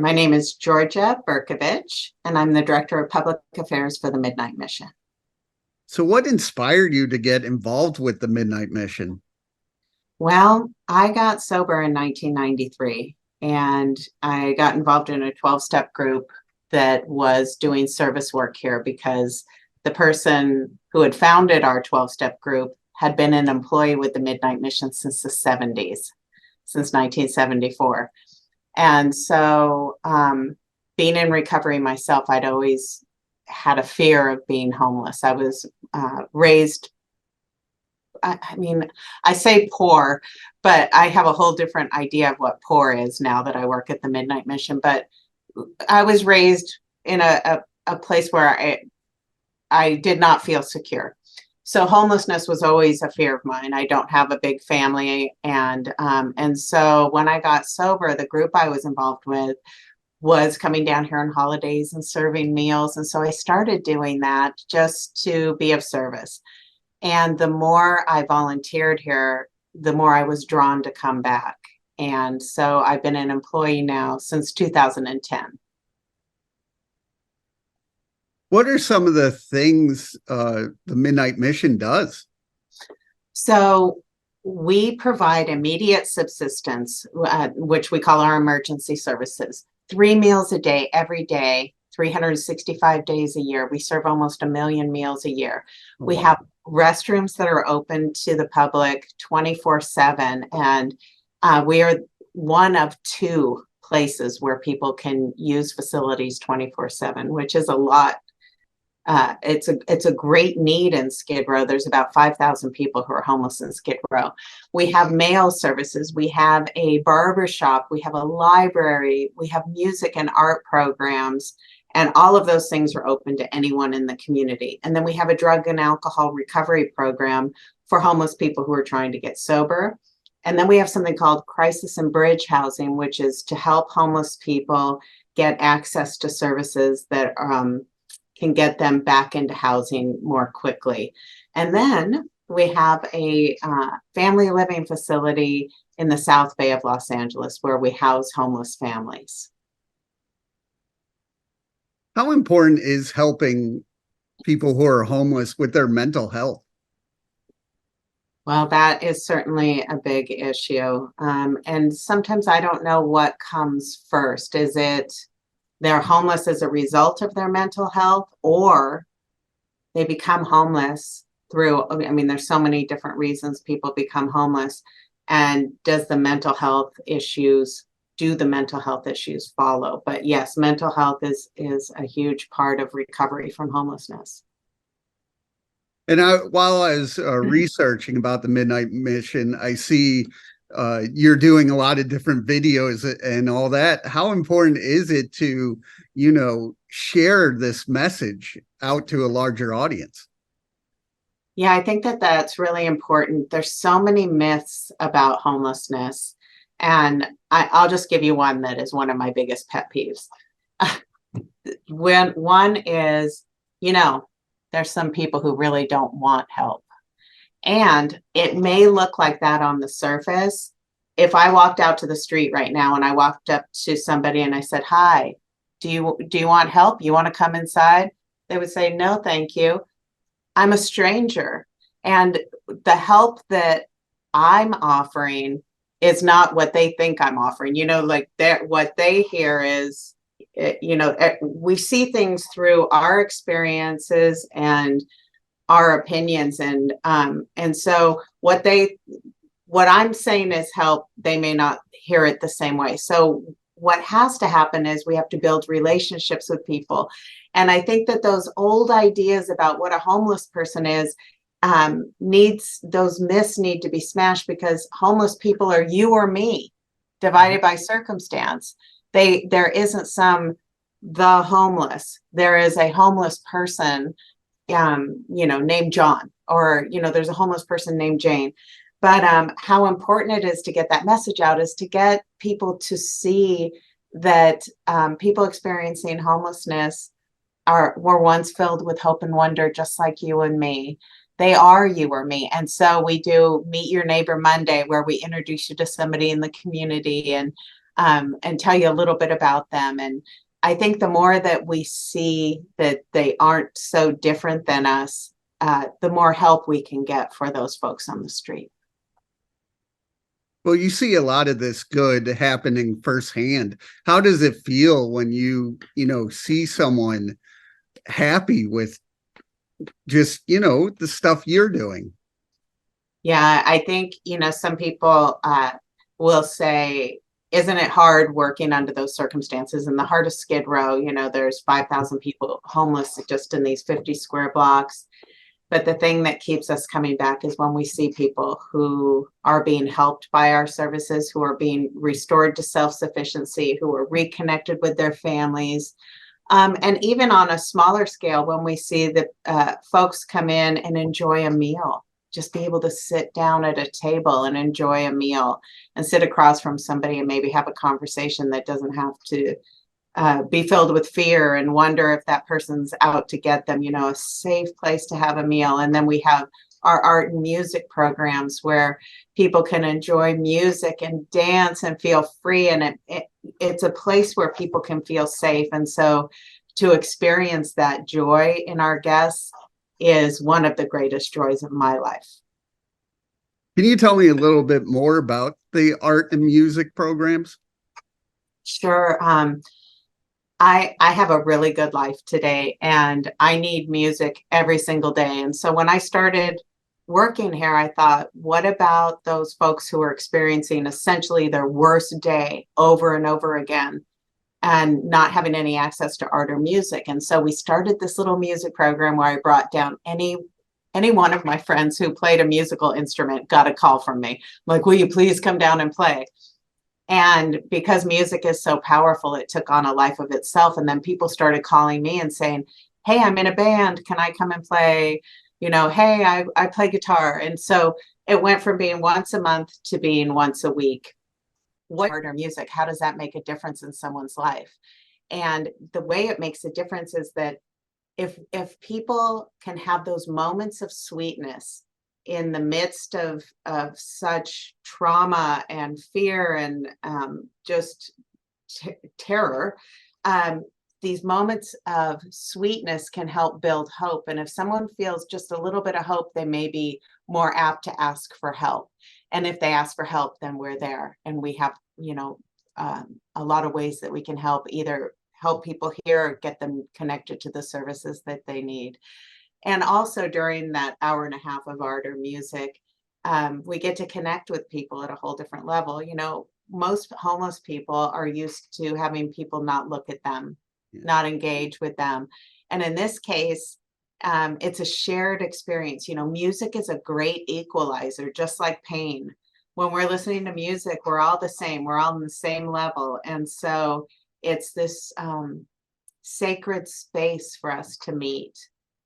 My name is Georgia Berkovic, and I'm the Director of Public Affairs for the Midnight Mission. So what inspired you to get involved with the Midnight Mission? Well, I got sober in 1993, and I got involved in a 12-step group that was doing service work here because the person who had founded our 12-step group had been an employee with the Midnight Mission since the 70s, since 1974. And so being in recovery myself, I'd always had a fear of being homeless. I was raised, I mean, I say poor, but I have a whole different idea of what poor is now that I work at the Midnight Mission. But I was raised in a place where I did not feel secure. So homelessness was always a fear of mine. I don't have a big family. And so when I got sober, the group I was involved with was coming down here on holidays and serving meals. And so I started doing that just to be of service. And the more I volunteered here, the more I was drawn to come back. And so I've been an employee now since 2010. What are some of the things the Midnight Mission does? So we provide immediate subsistence, which we call our emergency services. 3 meals a day, every day, 365 days a year. We serve almost 1 million meals a year. We have restrooms that are open to the public 24/7. And we are one of 2 places where people can use facilities 24/7, which is a lot. It's a great need in Skid Row. There's about 5,000 people who are homeless in Skid Row. We have mail services. We have a barber shop. We have a library. We have music and art programs. And all of those things are open to anyone in the community. And then we have a drug and alcohol recovery program for homeless people who are trying to get sober. And then we have something called crisis and bridge housing, which is to help homeless people get access to services that can get them back into housing more quickly. And then we have a family living facility in the South Bay of Los Angeles where we house homeless families. How important is helping people who are homeless with their mental health? Well, that is certainly a big issue. And sometimes I don't know what comes first. Is it they're homeless as a result of their mental health, or they become homeless through, I mean, there's so many different reasons people become homeless. And do the mental health issues follow? But yes, mental health is a huge part of recovery from homelessness. And while I was researching about the Midnight Mission, I see you're doing a lot of different videos and all that. How important is it to, share this message out to a larger audience? Yeah, I think that that's really important. There's so many myths about homelessness. And I'll just give you one that is one of my biggest pet peeves. When one is, there's some people who really don't want help. And it may look like that on the surface. If I walked out to the street right now and I walked up to somebody and I said, "Hi, do you want help? You want to come inside?" They would say, "No, thank you. I'm a stranger." And the help that I'm offering is not what they think I'm offering. What they hear is, we see things through our experiences and our opinions, and so what I'm saying is help, they may not hear it the same way. So what has to happen is we have to build relationships with people. And I think that those old ideas about what a homeless person is, those myths need to be smashed, because homeless people are you or me divided by circumstance. There isn't the homeless. There is a homeless person named John, or, there's a homeless person named Jane. But how important it is to get that message out is to get people to see that people experiencing homelessness were once filled with hope and wonder, just like you and me. They are you or me. And so we do Meet Your Neighbor Monday, where we introduce you to somebody in the community. And and tell you a little bit about them. And I think the more that we see that they aren't so different than us, the more help we can get for those folks on the street. Well, you see a lot of this good happening firsthand. How does it feel when you see someone happy with just, the stuff you're doing? Yeah, I think, some people will say, isn't it hard working under those circumstances? In the heart of Skid Row, there's 5,000 people homeless just in these 50 square blocks. But the thing that keeps us coming back is when we see people who are being helped by our services, who are being restored to self-sufficiency, who are reconnected with their families. And even on a smaller scale, when we see that folks come in and enjoy a meal, just be able to sit down at a table and enjoy a meal and sit across from somebody and maybe have a conversation that doesn't have to be filled with fear and wonder if that person's out to get them, a safe place to have a meal. And then we have our art and music programs where people can enjoy music and dance and feel free. And it's a place where people can feel safe. And so to experience that joy in our guests is one of the greatest joys of my life. Can you tell me a little bit more about the art and music programs? Sure. I have a really good life today, and I need music every single day. And so when I started working here, I thought, what about those folks who are experiencing essentially their worst day over and over again and not having any access to art or music? And so we started this little music program where I brought down any one of my friends who played a musical instrument, got a call from me. I'm like, will you please come down and play? And because music is so powerful, it took on a life of itself. And then people started calling me and saying, hey, I'm in a band. Can I come and play? Hey, I play guitar. And so it went from being once a month to being once a week. What art or music, how does that make a difference in someone's life? And the way it makes a difference is that if people can have those moments of sweetness in the midst of such trauma and fear and just terror, these moments of sweetness can help build hope. And if someone feels just a little bit of hope, they may be more apt to ask for help. And if they ask for help, then we're there, and we have a lot of ways that we can help, either help people here or get them connected to the services that they need. And also during that hour and a half of art or music, we get to connect with people at a whole different level. Most homeless people are used to having people not look at them, not engage with them. And in this case, it's a shared experience. Music is a great equalizer, just like pain. When we're listening to music, we're all the same. We're all on the same level. And so it's this sacred space for us to meet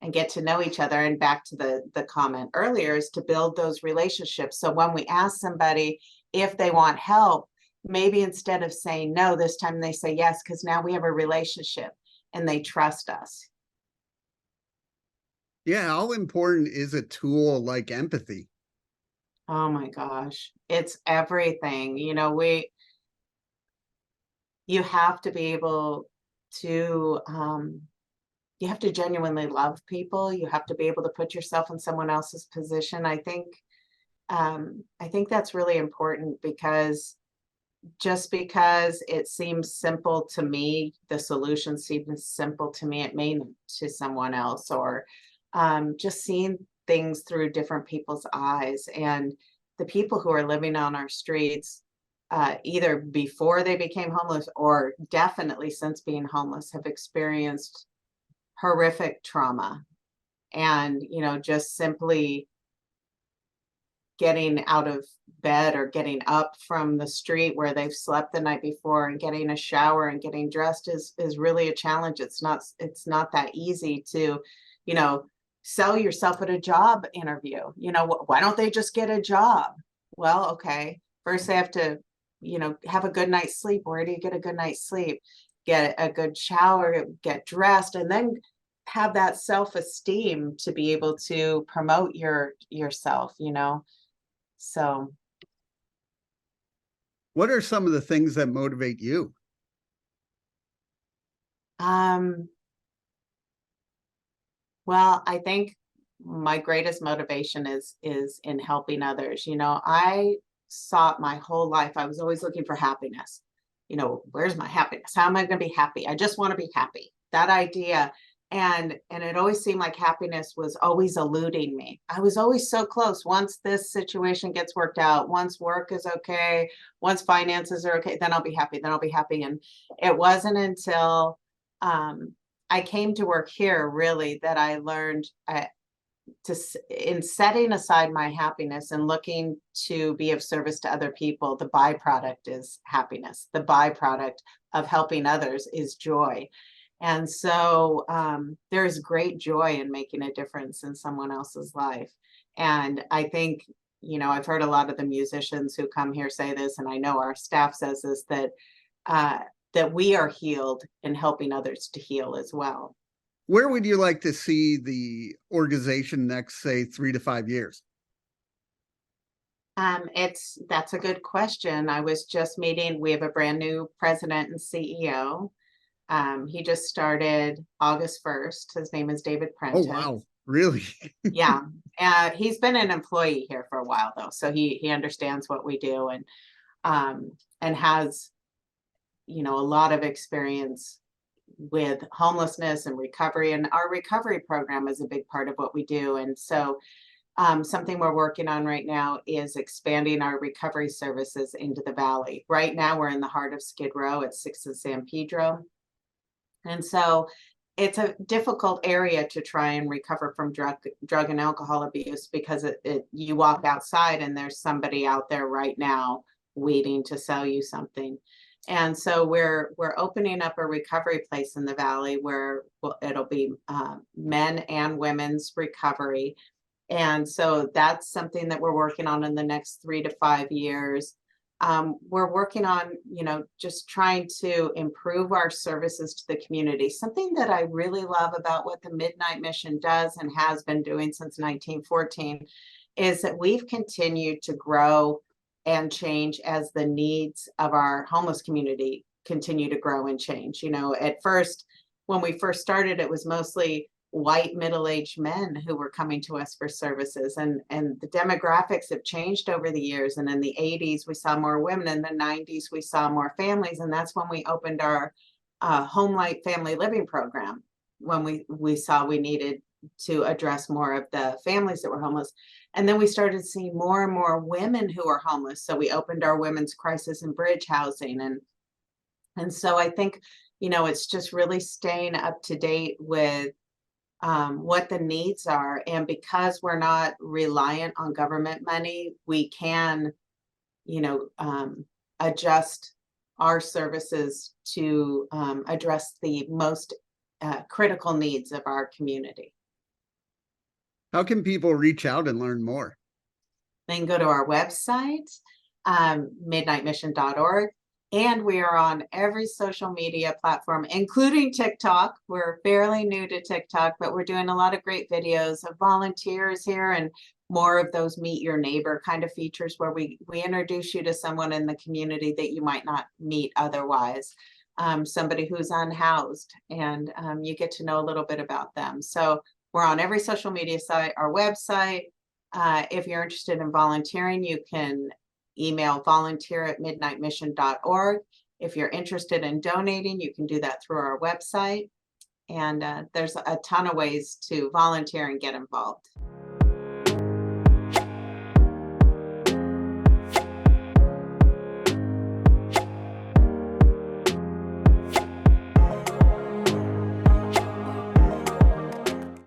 and get to know each other. And back to the comment earlier, is to build those relationships. So when we ask somebody if they want help, maybe instead of saying no, this time they say yes, because now we have a relationship and they trust us. Yeah, how important is a tool like empathy? Oh my gosh, it's everything. You have to be able to you have to genuinely love people. You have to be able to put yourself in someone else's position. I think that's really important, because just because it seems simple to me, the solution seems simple to me, it may not to someone else. Or just seeing things through different people's eyes. And the people who are living on our streets, either before they became homeless or definitely since being homeless, have experienced horrific trauma. And just simply getting out of bed or getting up from the street where they've slept the night before and getting a shower and getting dressed is really a challenge. It's not that easy to sell yourself at a job interview. Why don't they just get a job? Well, okay, first they have to have a good night's sleep. Where do you get a good night's sleep? Get a good shower, get dressed, and then have that self-esteem to be able to promote yourself. So What are some of the things that motivate you? Um, well, I think my greatest motivation is in helping others. You know, I sought my whole life. I was always looking for happiness. You know, where's my happiness? How am I going to be happy? I just want to be happy. That idea. And it always seemed like happiness was always eluding me. I was always so close. Once this situation gets worked out, once work is okay, once finances are okay, then I'll be happy. Then I'll be happy. And it wasn't until um, I came to work here really that I learned in setting aside my happiness and looking to be of service to other people. The byproduct is happiness. The byproduct of helping others is joy. And so there's great joy in making a difference in someone else's life. And I think, you know, I've heard a lot of the musicians who come here say this, and I know our staff says this, uh, that we are healed in helping others to heal as well. Where would you like to see the organization next, say, 3 to 5 years? That's a good question. I was just meeting, we have a brand new president and CEO. He just started August 1st. His name is David Oh, Prentice. wow. Really? Yeah. He's been an employee here for a while though. So he understands what we do and has, you know, a lot of experience with homelessness and recovery. And our recovery program is a big part of what we do. And so something we're working on right now is expanding our recovery services into the valley. Right now, we're in the heart of Skid Row at 6th and San Pedro. And so it's a difficult area to try and recover from drug and alcohol abuse because you walk outside and there's somebody out there right now waiting to sell you something. And so we're opening up a recovery place in the valley where it'll be men and women's recovery. And so that's something that we're working on in the next 3 to 5 years. We're working on, you know, just trying to improve our services to the community. Something that I really love about what the Midnight Mission does and has been doing since 1914 is that we've continued to grow and change as the needs of our homeless community continue to grow and change. You know, at first, when we first started, it was mostly white middle-aged men who were coming to us for services, and the demographics have changed over the years. And in the 80s we saw more women, in the 90s we saw more families, and that's when we opened our home light family living program, when we saw we needed to address more of the families that were homeless. And then we started seeing more and more women who are homeless, so we opened our women's crisis and bridge housing. And so I think, you know, it's just really staying up to date with what the needs are. And because we're not reliant on government money, we can, you know, adjust our services to address the most critical needs of our community. How can people reach out and learn more? Then go to our website, midnightmission.org. And we are on every social media platform, including TikTok. We're fairly new to TikTok, but we're doing a lot of great videos of volunteers here and more of those meet your neighbor kind of features where we introduce you to someone in the community that you might not meet otherwise. Somebody who's unhoused, and you get to know a little bit about them. So we're on every social media site, our website. If you're interested in volunteering, you can email volunteer@midnightmission.org. If you're interested in donating, you can do that through our website. And there's a ton of ways to volunteer and get involved.